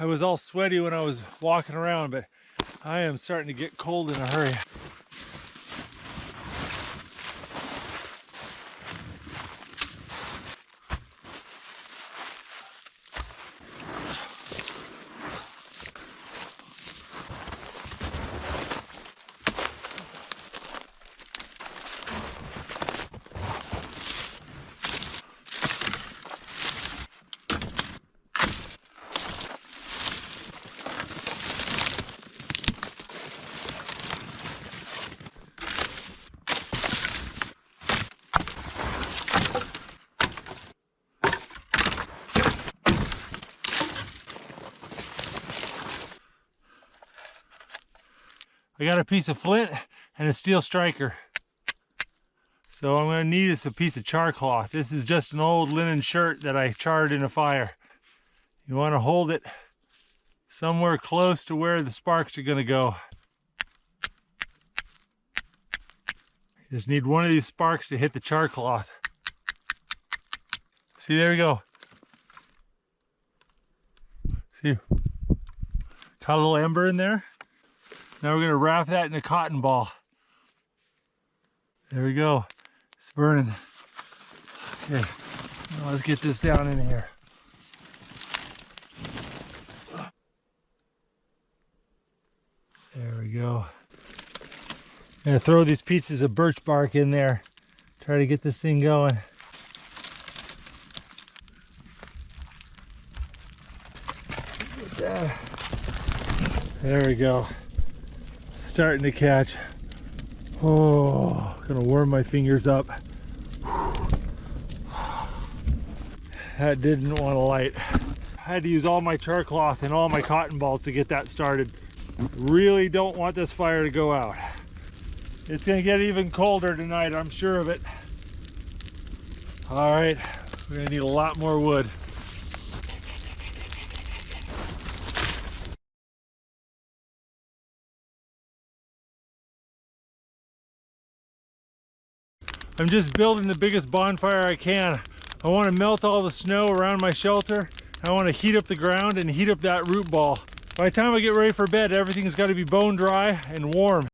I was all sweaty when I was walking around, but I am starting to get cold in a hurry. I got a piece of flint and a steel striker. So what I'm going to need is a piece of char cloth. This is just an old linen shirt that I charred in a fire. You want to hold it somewhere close to where the sparks are going to go. You just need one of these sparks to hit the char cloth. See, there we go. See, caught a little ember in there. Now we're going to wrap that in a cotton ball. There we go. It's burning. Okay, now let's get this down in here. There we go. I'm going to throw these pieces of birch bark in there. Try to get this thing going. There we go. Starting to catch. Oh, gonna warm my fingers up. That didn't want to light. I had to use all my char cloth and all my cotton balls to get that started. Really don't want this fire to go out. It's gonna get even colder tonight, I'm sure of it. All right, we're gonna need a lot more wood. I'm just building the biggest bonfire I can. I want to melt all the snow around my shelter. I want to heat up the ground and heat up that root ball. By the time I get ready for bed, everything's got to be bone dry and warm.